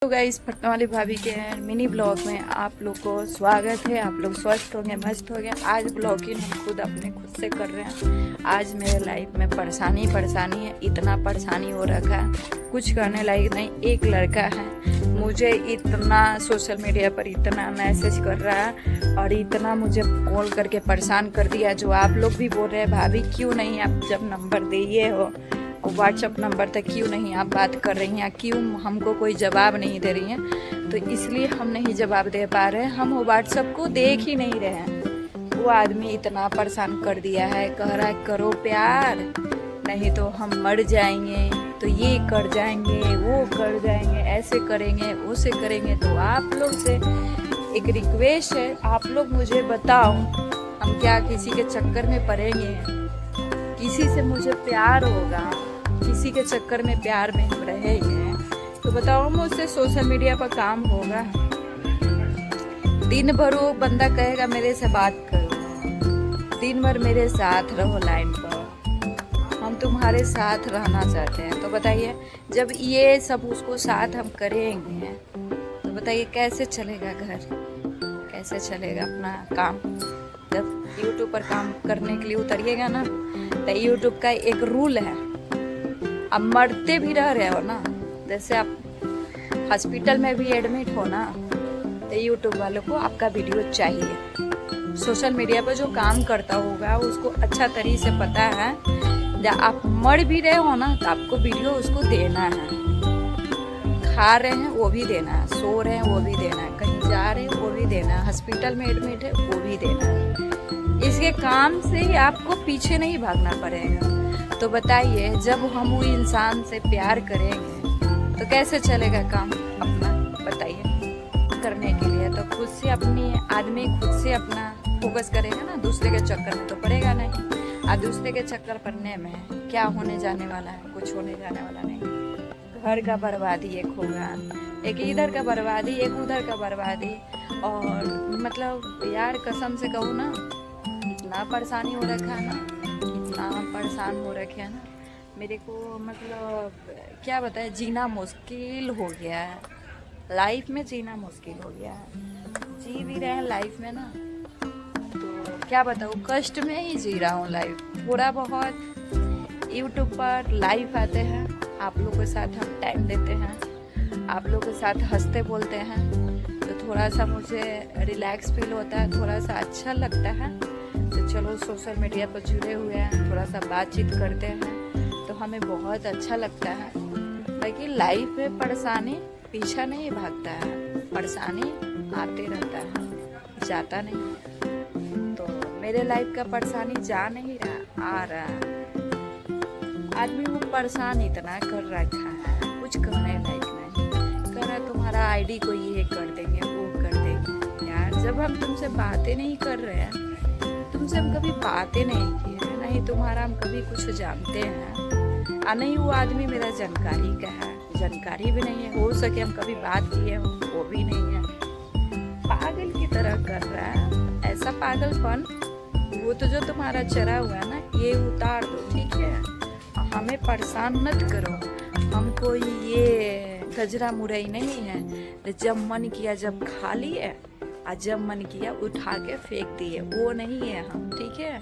तो गाइस पटना वाली भाभी के मिनी ब्लॉग में आप लोग को स्वागत है। आप लोग स्वस्थ होंगे, मस्त होंगे। आज ब्लॉगिंग हम खुद से कर रहे हैं। आज मेरे लाइफ में परेशानी है, इतना परेशानी हो रखा है, कुछ करने लायक नहीं। एक लड़का है मुझे इतना सोशल मीडिया पर इतना मैसेज कर रहा है और इतना मुझे कॉल करके परेशान कर दिया। जो आप लोग भी बोल रहे हैं भाभी क्यों नहीं आप जब नंबर दिए हो व्हाट्सअप नंबर तक क्यों नहीं आप बात कर रही हैं, क्यों हमको कोई जवाब नहीं दे रही हैं। तो इसलिए हम नहीं जवाब दे पा रहे हैं, हम व्हाट्सअप को देख ही नहीं रहे हैं। वो आदमी इतना परेशान कर दिया है, कह रहा है करो प्यार नहीं तो हम मर जाएंगे, तो ये कर जाएंगे, वो कर जाएंगे, ऐसे करेंगे, वैसे करेंगे। तो आप लोग से एक रिक्वेस्ट है, आप लोग मुझे बताओ हम क्या किसी के चक्कर में पड़ेंगे? किसी से मुझे प्यार होगा, किसी के चक्कर में प्यार में हम रहेंगे तो बताओ मुझसे सोशल मीडिया पर काम होगा? दिन भर वो बंदा कहेगा मेरे से बात करो, दिन भर मेरे साथ रहो लाइन पर, हम तुम्हारे साथ रहना चाहते हैं। तो बताइए जब ये सब उसको साथ हम करेंगे तो बताइए कैसे चलेगा घर, कैसे चलेगा अपना काम? जब यूट्यूब पर काम करने के लिए उतरिएगा ना तो यूट्यूब का एक रूल है, अब मरते भी रह रहे हो ना, जैसे आप हॉस्पिटल में भी एडमिट हो ना तो यूट्यूब वालों को आपका वीडियो चाहिए। सोशल मीडिया पर जो काम करता होगा उसको अच्छा तरीके से पता है जब आप मर भी रहे हो ना तो आपको वीडियो उसको देना है। खा रहे हैं वो भी देना है, सो रहे हैं वो भी देना है, कहीं जा रहे हैं वो भी देना है, हॉस्पिटल में एडमिट है वो भी देना है। इसके काम से ही आपको पीछे नहीं भागना पड़ेगा। तो बताइए जब हम वो इंसान से प्यार करेंगे तो कैसे चलेगा काम अपना? बताइए करने के लिए तो खुद से अपनी आदमी खुद से अपना फोकस करेगा ना, दूसरे के चक्कर में तो पड़ेगा नहीं। और दूसरे के चक्कर पड़ने में क्या होने जाने वाला है? कुछ होने जाने वाला नहीं। घर का बर्बादी एक होगा, एक इधर का बर्बादी, एक उधर का बर्बादी। और मतलब यार कसम से कहूँ ना, इतना परेशानी हो रखा है ना, इतना परेशान हो रखे है ना, मेरे को मतलब क्या बताए, जीना मुश्किल हो गया है। लाइफ में जीना मुश्किल हो गया है। जी भी रहे हैं लाइफ में ना तो क्या बताऊँ, कष्ट में ही जी रहा हूँ लाइफ। थोड़ा बहुत यूट्यूब पर लाइव आते हैं, आप लोगों के साथ हम टाइम देते हैं, आप लोगों के साथ हंसते बोलते हैं तो थोड़ा सा मुझे रिलैक्स फील होता है, थोड़ा सा अच्छा लगता है। तो चलो सोशल मीडिया पर जुड़े हुए हैं, थोड़ा सा बातचीत करते हैं तो हमें बहुत अच्छा लगता है। बाकी लाइफ में परेशानी पीछा नहीं भागता है, परेशानी आते रहता है, जाता नहीं। तो मेरे लाइफ का परेशानी जा नहीं रहा, आ रहा है। आदमी वो परेशान इतना कर रखा है, कुछ करने लायक नहीं। कह रहा तुम्हारा आईडी को ये कर देंगे, वो कर देंगे। यार जब हम तुमसे बातें नहीं कर रहे हैं, तुमसे हम कभी बातें नहीं किए, नहीं तुम्हारा हम कभी कुछ जानते हैं, और नहीं वो आदमी मेरा जानकारी का है, जानकारी भी नहीं है। हो सके हम कभी बात किए हो वो भी नहीं है। पागल की तरह कर रहा है, ऐसा पागलपन। वो तो जो तुम्हारा चरा हुआ है ना ये उतार दो, ठीक है? हमें परेशान मत करो। हमको ये गजरा मुरई नहीं है, जब मन किया जब खा लिए और जब मन किया उठा के फेंक दिए, वो नहीं है हम, ठीक है?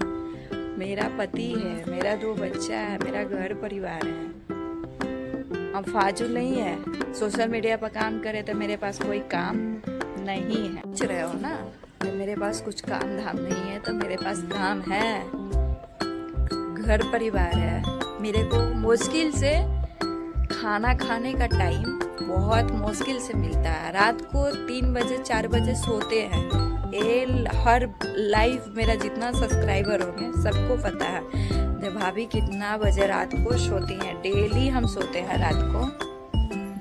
मेरा पति है, मेरा 2 बच्चा है, मेरा घर परिवार है। हम फाजुल नहीं है सोशल मीडिया पर काम करे तो मेरे पास कोई काम नहीं है। सोच रहे हो ना तो मेरे पास कुछ काम धाम नहीं है, तो मेरे पास काम है, घर परिवार है। मेरे को मुश्किल से खाना खाने का टाइम बहुत मुश्किल से मिलता है। रात को 3 बजे 4 बजे सोते हैं। ये हर लाइव मेरा जितना सब्सक्राइबर हो गए सबको पता है जब भाभी कितना बजे रात को सोती हैं। डेली हम सोते हैं रात को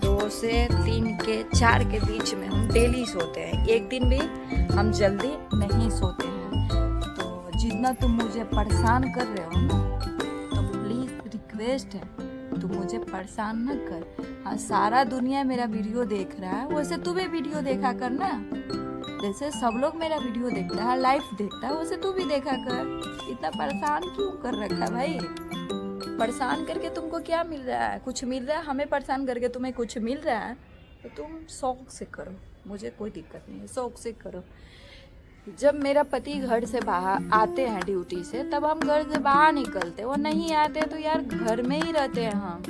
2 से 3 के 4 के बीच में हम डेली सोते हैं। एक दिन भी हम जल्दी नहीं सोते हैं। तो जितना तुम मुझे परेशान कर रहे हो ना तो प्लीज़ रिक्वेस्ट है तू मुझे परेशान न कर। हाँ सारा दुनिया मेरा वीडियो देख रहा है, वैसे तू भी वीडियो देखा कर ना। जैसे सब लोग मेरा वीडियो देखता है, लाइव देखता है, वैसे तू भी देखा कर। इतना परेशान क्यों कर रखा भाई? परेशान करके तुमको क्या मिल रहा है? कुछ मिल रहा है? हमें परेशान करके तुम्हें कुछ मिल रहा है? तो तुम शौक से करो, मुझे कोई दिक्कत नहीं है, शौक से करो। जब मेरा पति घर से बाहर आते हैं ड्यूटी से, तब हम घर से बाहर निकलते, वो नहीं आते तो यार घर में ही रहते हैं हम।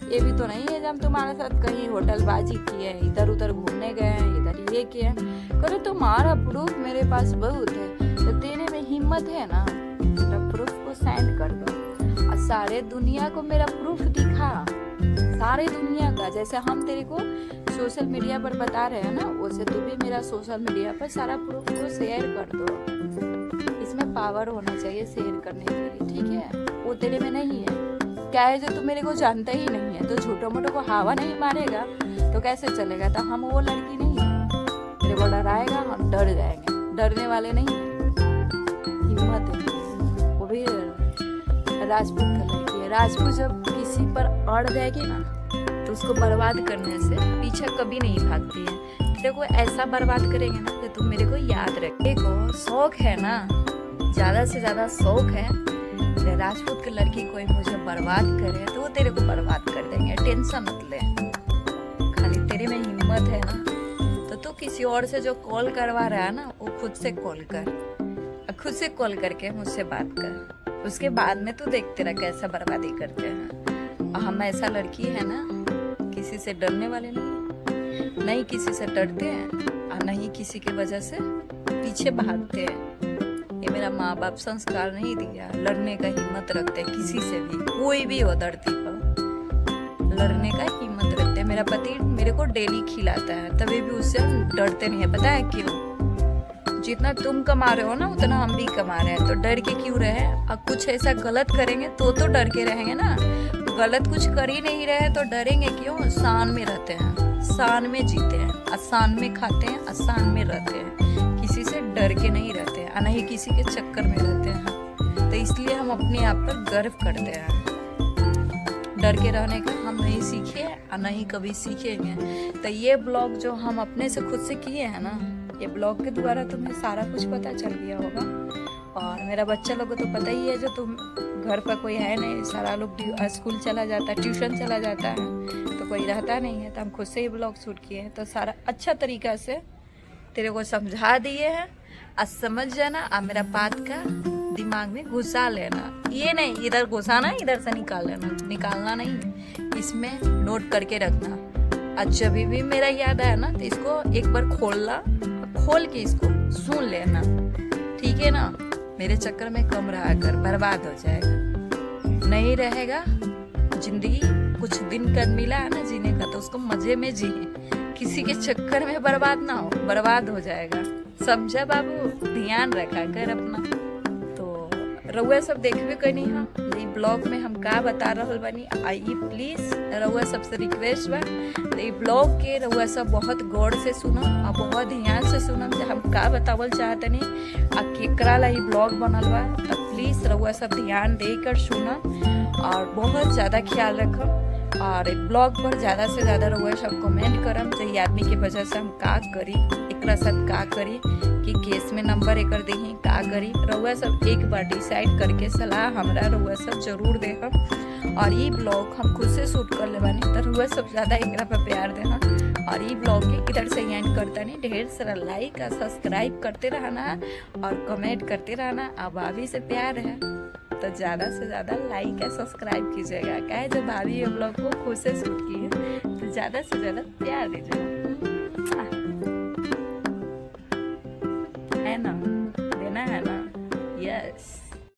ये भी तो नहीं है जब हम तुम्हारे साथ कहीं होटलबाजी किए, इधर उधर घूमने गए, इधर ये किए। करो तुम्हारा प्रूफ मेरे पास बहुत है, तो तेरे में हिम्मत है ना, मेरा प्रूफ को सेंड कर दो और सारे दुनिया को मेरा प्रूफ दिखा, सारे दुनिया का। जैसे हम तेरे को सोशल मीडिया पर बता रहे हैं ना, वैसे तू भी मेरा सोशल मीडिया पर सारा प्रूफ को शेयर कर दो। इसमें पावर होना चाहिए शेयर करने के लिए, ठीक है? वो तेरे में नहीं है। क्या है जो तू मेरे को जानता ही नहीं है, तो छोटो मोटो को हवा नहीं मारेगा तो कैसे चलेगा? तो हम वो लड़की नहीं है, तेरे को डराएगा हम डर जाएंगे, डरने वाले नहीं है। हिम्मत है, वो भी राजपूत का लड़की है। राजपूत जब किसी पर अड़ जाएगी ना, तो उसको बर्बाद करने से पीछे कभी नहीं भागती है। तेरे को ऐसा बर्बाद करेंगे ना कि तुम मेरे को याद रखे। देखो शौक है ना, ज्यादा से ज्यादा शौक है, राजपूत की लड़की कोई मुझे बर्बाद करे तो वो तेरे को बर्बाद कर देंगे, टेंशन मत ले। खाली तेरे में हिम्मत है ना, तो तू किसी और से जो कॉल करवा रहा है ना, वो खुद से कॉल कर, खुद से कॉल करके मुझसे बात कर। उसके बाद में तू देख तेरा कैसा बर्बादी करते हैं। और हम ऐसा लड़की है ना, किसी से डरने वाले नहीं किसी से डरते हैं और नहीं किसी की वजह से पीछे भागते हैं। ये मेरा माँ बाप संस्कार नहीं दिया, लड़ने का हिम्मत रखते हैं किसी से भी, कोई भी हो धरती पर लड़ने का हिम्मत रखते हैं। मेरा पति मेरे को डेली खिलाता है, तभी भी उससे हम डरते नहीं है। पता है क्यों? जितना तुम कमा रहे हो ना, उतना हम भी कमा रहे हैं, तो डर के क्यों रहे? अब कुछ ऐसा गलत करेंगे तो डर के रहेंगे ना। गलत कुछ कर ही नहीं रहे तो डरेंगे क्यों? शान में रहते हैं, शान में जीते हैं, आसान में खाते हैं, आसान में रहते हैं, किसी से डर के नहीं रहते हैं, न ही किसी के चक्कर में रहते हैं। तो इसलिए हम अपने आप पर गर्व करते हैं। डर के रहने का हम नहीं सीखे और नहीं कभी सीखेंगे। तो ये ब्लॉग जो हम अपने से खुद से किए हैं ना, ये ब्लॉग के द्वारा तुम्हें सारा कुछ पता चल गया होगा। और मेरा बच्चा लोग को तो पता ही है, जो तुम घर पर कोई है नहीं, सारा लोग स्कूल चला जाता है, ट्यूशन चला जाता है, तो कोई रहता नहीं है। तो हम खुद से ही ब्लॉग शूट किए हैं, तो सारा अच्छा तरीका से तेरे को समझा दिए हैं। आज समझ जाना और मेरा बात का दिमाग में घुसा लेना। ये नहीं इधर घुसाना, इधर से निकाल लेना, निकालना नहीं, इसमें नोट करके रखना। आज जब भी मेरा याद आया ना, तो इसको एक बार खोलना, खोल के इसको सुन लेना, ठीक है ना? मेरे चक्कर में कम रहा कर, बर्बाद हो जाएगा, नहीं रहेगा जिंदगी। कुछ दिन का मिला है ना जीने का, तो उसको मजे में जिए, किसी के चक्कर में बर्बाद ना हो, बर्बाद हो जाएगा। समझा बाबू? ध्यान रखा कर अपना। तो रउआ सब देखबे कनी हा, ये ब्लॉग में हम का बता रहल बानी, आई प्लीज रउआ सबसे रिक्वेस्ट बा, ये ब्लॉग के रउआ सब बहुत गौर से सुनो और बहुत ध्यान से सुनो कि हम का बतावल चाहतनी आ केकरा ला ई ब्लॉग बनल बा। तो प्लीज रउआ सब ध्यान देकर सुनो और बहुत ज़्यादा ख्याल रखो। और ब्लॉग पर ज़्यादा से ज़्यादा रउआ सब कमेंट करम, जे आदमी की वजह से हम का करी, एकरा साथ का करी, कि केस में नंबर एकर देही, का करी। रउआ सब एक बार डिसाइड करके सलाह हमरा रउआ सब जरूर दे हम। और ये ब्लॉग हम खुद से शूट कर ले बानी, तो रउआ सब ज़्यादा एकरा पर प्यार दे हम। और ये ब्लॉग के इधर से एंड करता नहीं, ढेर सारा लाइक और सब्सक्राइब करते रहना और कमेंट करते रहना। अब भाभी से प्यार है तो ज़्यादा से ज़्यादा लाइक या सब्सक्राइब कीजिएगा। क्या है, जब भाभी ये ब्लॉग को खुद से शूट की है, तो ज़्यादा से ज़्यादा प्यार दीजिएगा, है ना? देना है ना? यस।